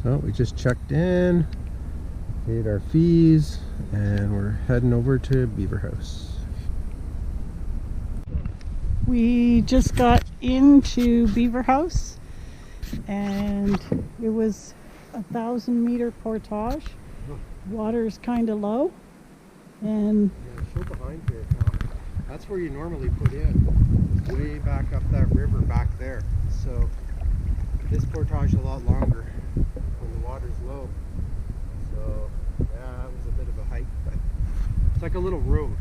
So we just checked in, paid our fees, and we're heading over to Beaverhouse. We just got into Beaverhouse and it was 1,000-meter portage. Water's kind of low, and yeah, show behind here. That's where you normally put in, way back up that river back there. So this portage is a lot longer when the water's low. So yeah, that was a bit of a hike, but it's like a little road.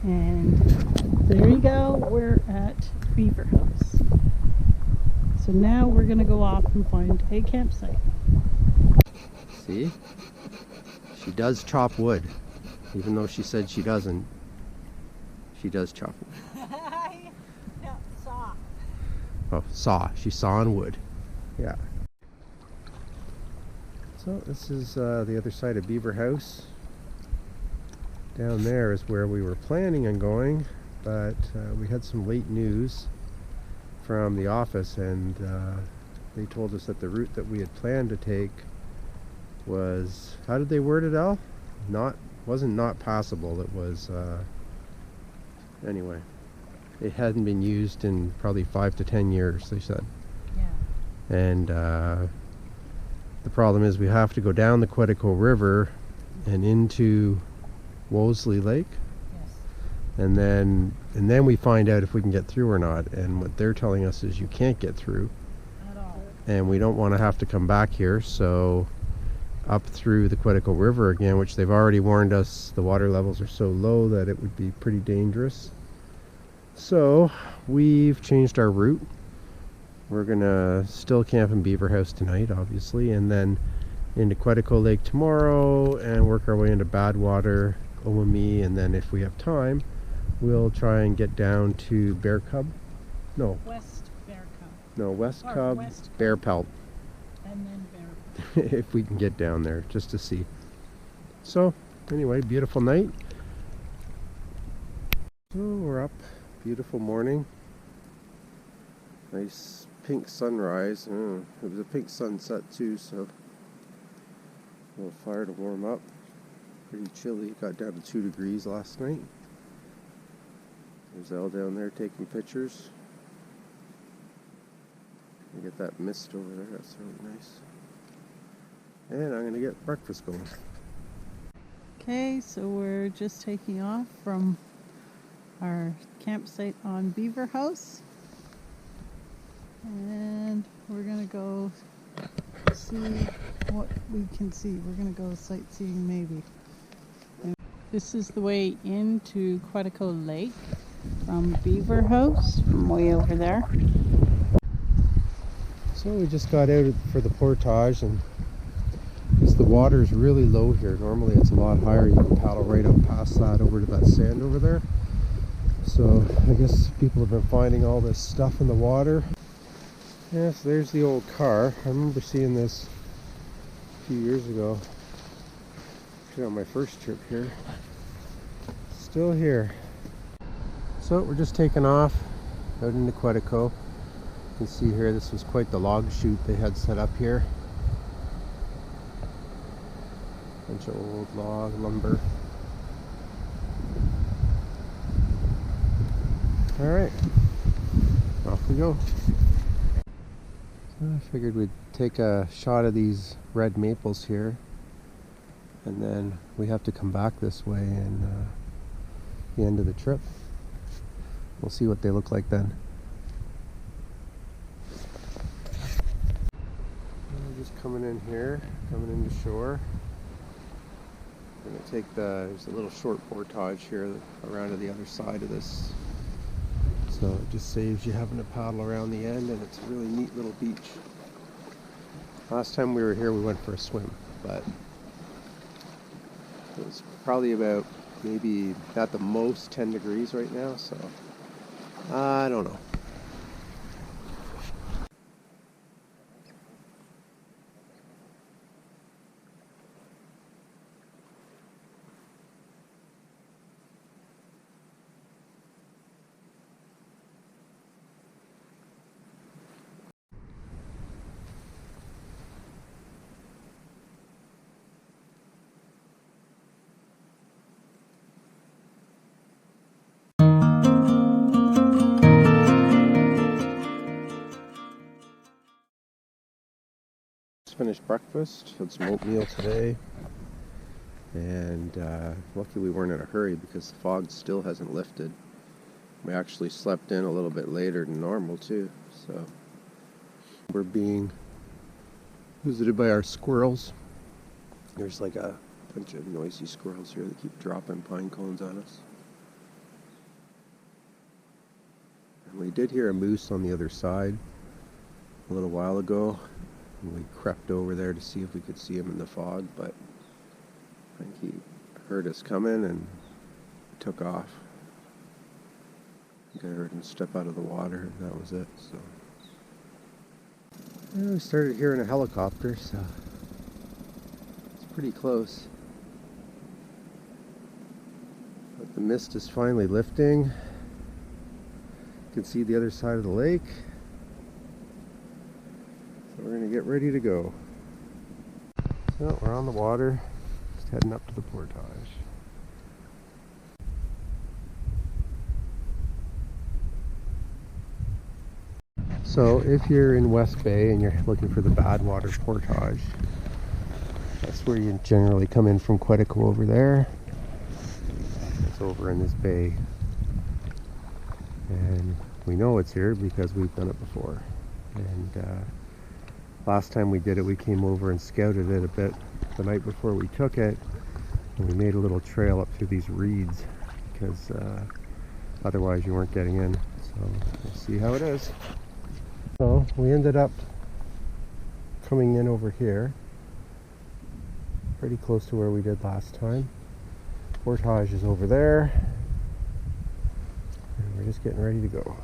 And there you go, we're at Beaverhouse. So now we're gonna go off and find a campsite. See? She does chop wood. Even though she said she doesn't, she does chop wood. No, saw. Oh, saw. She's sawing wood. Yeah. So this is the other side of Beaverhouse. Down there is where we were planning on going, but we had some late news from the office, and they told us that the route that we had planned to take was, how did they word it, Al? Wasn't not passable. It was anyway, it hadn't been used in probably 5 to 10 years, they said. Yeah. And the problem is we have to go down the Quetico River and into Wolseley Lake. Yes. And then we find out if we can get through or not. And what they're telling us is you can't get through. At all. And we don't want to have to come back here, so up through the Quetico River again, which they've already warned us the water levels are so low that it would be pretty dangerous. So we've changed our route. We're gonna still camp in Beaverhouse tonight, obviously, and then into Quetico Lake tomorrow and work our way into Badwater, Omami, and then if we have time, we'll try and get down to Bear Cub. No. West Bear Cub. No, West Or Cub, West Cub. Bear Pelt. And then Bear. If we can get down there, just to see. So, anyway, beautiful night. So, we're up. Beautiful morning. Nice pink sunrise. It was a pink sunset too, so a little fire to warm up. Pretty chilly. Got down to 2 degrees last night. There's Elle down there taking pictures. You get that mist over there. That's really nice. And I'm going to get breakfast going. Okay, so we're just taking off from our campsite on Beaverhouse. And we're going to go see what we can see. We're going to go sightseeing maybe. And this is the way into Quetico Lake from Beaverhouse, from way over there. So we just got out for the portage, and because the water is really low here, normally it's a lot higher. You can paddle right up past that over to that sand over there. So I guess people have been finding all this stuff in the water. Yes, there's the old car. I remember seeing this a few years ago, actually on my first trip here. Still here. So we're just taking off out into Quetico. You can see here, this was quite the log chute they had set up here. Bunch of old log lumber. Alright, off we go. So I figured we'd take a shot of these red maples here, and then we have to come back this way and the end of the trip. We'll see what they look like then. We're just coming in here, coming into shore. We're going to take there's a little short portage here around to the other side of this. So it just saves you having to paddle around the end, and it's a really neat little beach. Last time we were here we went for a swim, but it was probably about maybe at the most 10 degrees right now, so I don't know. just finished breakfast. Had some oatmeal today. And lucky we weren't in a hurry because the fog still hasn't lifted. We actually slept in a little bit later than normal too. So we're being visited by our squirrels. There's like a bunch of noisy squirrels here that keep dropping pine cones on us. And we did hear a moose on the other side a little while ago. And we crept over there to see if we could see him in the fog, but I think he heard us coming and took off. I think I heard him step out of the water and that was it. So yeah, we started hearing a helicopter, so it's pretty close. But the mist is finally lifting. You can see the other side of the lake. So we're going to get ready to go. So we're on the water, just heading up to the portage. So if you're in West Bay and you're looking for the Badwater portage, that's where you generally come in from Quetico over there. It's over in this bay. And we know it's here because we've done it before. And last time we did it, we came over and scouted it a bit the night before we took it. And we made a little trail up through these reeds because otherwise you weren't getting in. So we'll see how it is. So we ended up coming in over here, pretty close to where we did last time. Portage is over there, and we're just getting ready to go.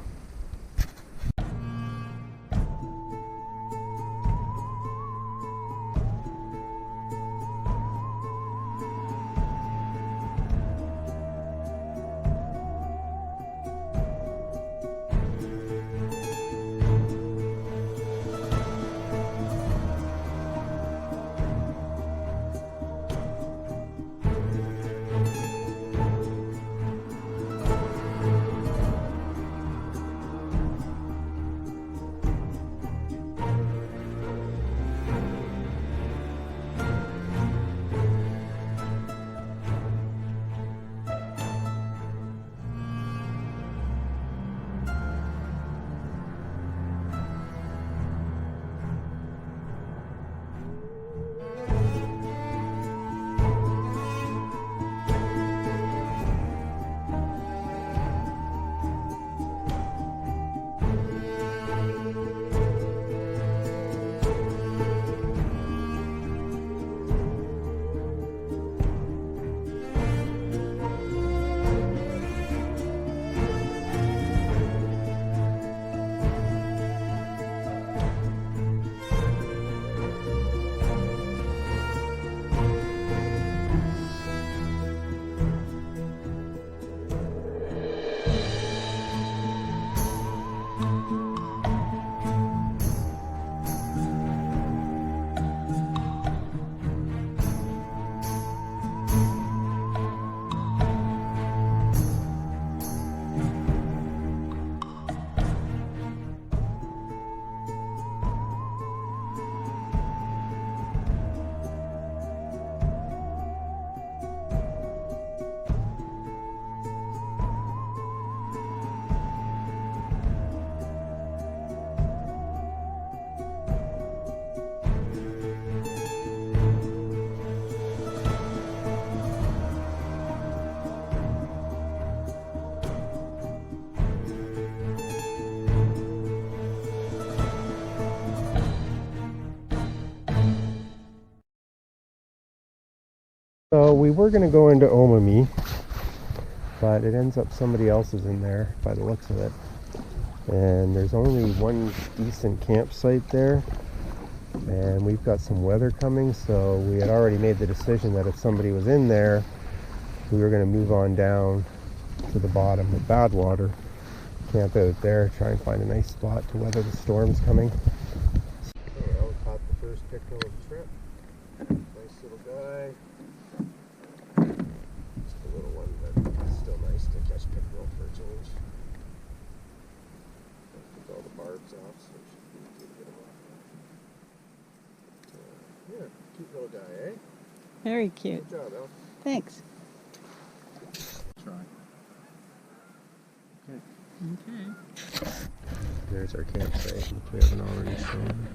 So we were going to go into Omami, but it ends up somebody else is in there by the looks of it. And there's only one decent campsite there. And we've got some weather coming, so we had already made the decision that if somebody was in there, we were going to move on down to the bottom of Badwater, camp out there, try and find a nice spot to weather the storms coming. So we caught the first pickerel of the trip. Nice little guy. Just a little one, but still nice to catch pickerel for a change. Took all the barbs off, so it should be good to get them off. Cute little guy, eh? Very cute. Good job, Al. Thanks. Try. Okay. There's our campsite, which we haven't already shown.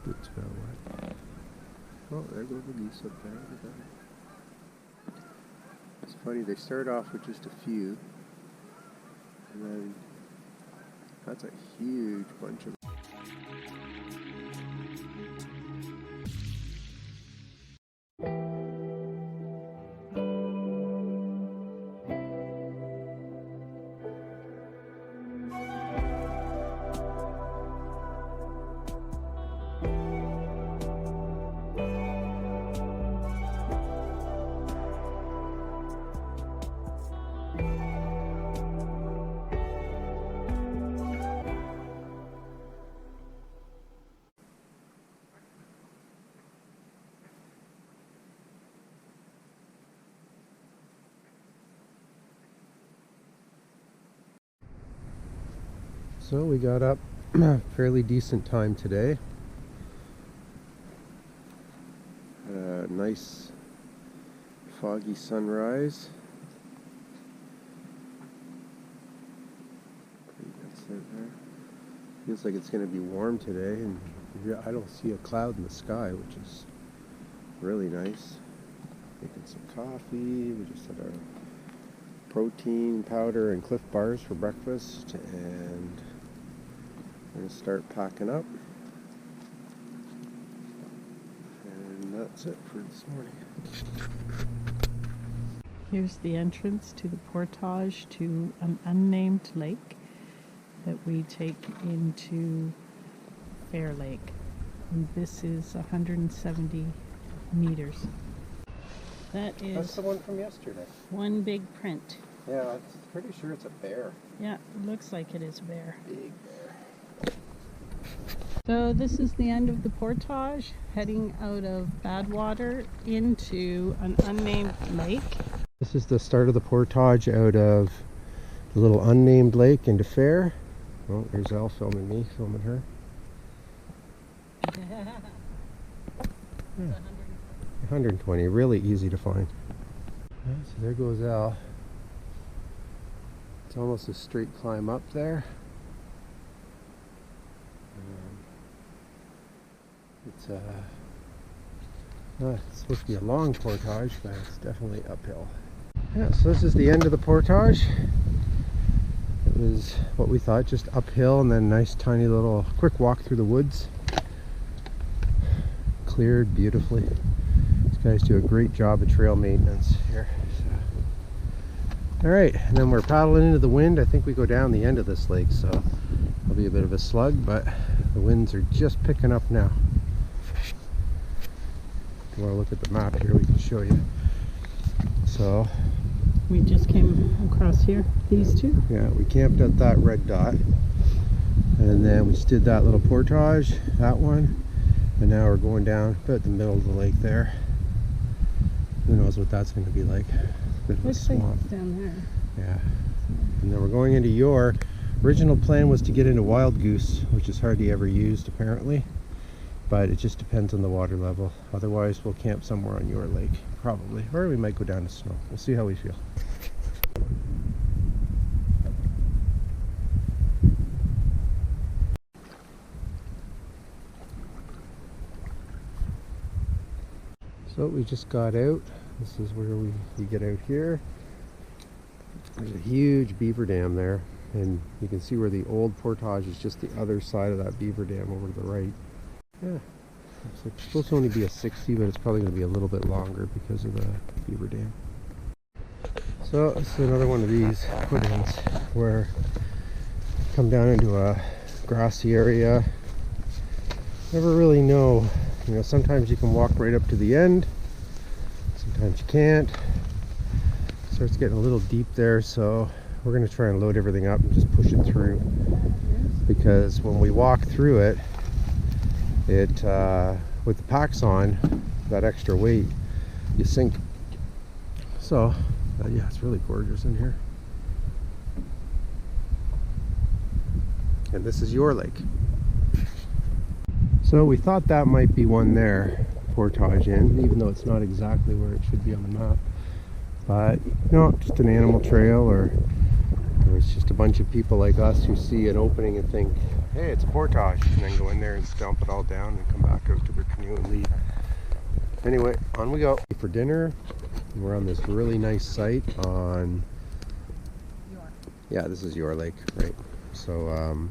Boots got wet. Oh, there goes the geese up there. Look at that. It's funny, they start off with just a few, and then that's a huge bunch of. So we got up fairly decent time today. Had a nice foggy sunrise. That's it there. Feels like it's going to be warm today, and I don't see a cloud in the sky, which is really nice. Making some coffee. We just had our protein powder and Cliff Bars for breakfast, and we're going to start packing up. And that's it for this morning. Here's the entrance to the portage to an unnamed lake that we take into Fair Lake. And this is 170 meters. That's the one from yesterday. one big print. Yeah, I'm pretty sure it's a bear. Yeah, it looks like it is a bear. Big bear. So this is the end of the portage, heading out of Badwater into an unnamed lake. This is the start of the portage out of the little unnamed lake into Fair. Oh, there's Elle filming me, filming her. Yeah. 120, really easy to find. Yeah, so there goes Elle. It's almost a straight climb up there. It's supposed to be a long portage, but it's definitely uphill. Yeah, so this is the end of the portage. It was what we thought, just uphill and then a nice tiny little quick walk through the woods. Cleared beautifully. These guys do a great job of trail maintenance here. So. Alright, and then we're paddling into the wind. I think we go down the end of this lake, so it'll be a bit of a slug, but the winds are just picking up now. If you want to look at the map here, we can show you. So We just came across here, these two. yeah, we camped at that red dot, and then we just did that little portage, that one, and now we're going down about the middle of the lake there. Who knows what that's going to be like. A bit of a Looks like swamp. it's down there. Yeah. And then we're going into your original plan was to get into Wild Goose, which is hardly ever used apparently, but it just depends on the water level. Otherwise we'll camp somewhere on your lake probably, or we might go down to Snow. We'll see how we feel. So we just got out. This is where we get out here. There's a huge beaver dam there, and you can see where the old portage is just the other side of that beaver dam over to the right. Yeah, it's supposed to only be a 60, but it's probably going to be a little bit longer because of the beaver dam. So this is another one of these put-ins where you come down into a grassy area. Never really know. You know, sometimes you can walk right up to the end, sometimes you can't. It starts getting a little deep there, so we're going to try and load everything up and just push it through. Because when we walk through it, with the packs on, that extra weight, you sink. So, yeah, it's really gorgeous in here. And this is your lake. So we thought that might be one there, Portage Inn, even though it's not exactly where it should be on the map. But, just an animal trail, or it's just a bunch of people like us who see an opening and think, hey, it's a portage, and then go in there and stomp it all down and come back out to their canoe and leave. Anyway, on we go. For dinner, we're on this really nice site on... Yeah, this is your lake, right? So,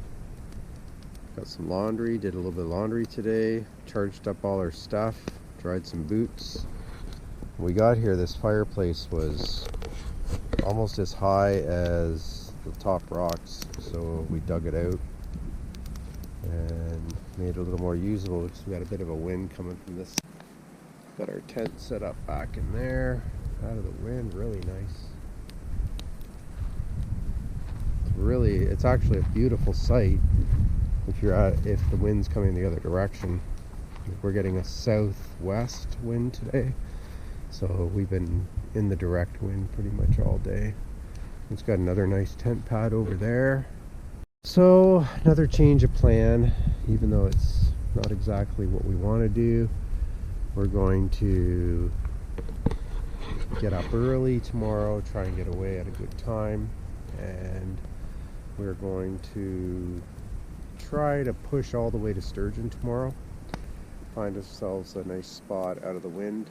got some laundry, did a little bit of laundry today, charged up all our stuff, dried some boots. When we got here, this fireplace was almost as high as the top rocks, so we dug it out and made it a little more usable because we got a bit of a wind coming from this. Got our tent set up back in there, out of the wind, really nice. It's actually a beautiful sight if the wind's coming the other direction. We're getting a southwest wind today, so we've been in the direct wind pretty much all day. It's got another nice tent pad over there. So another change of plan, even though it's not exactly what we want to do. We're going to get up early tomorrow, try and get away at a good time, and we're going to try to push all the way to Sturgeon tomorrow. Find ourselves a nice spot out of the wind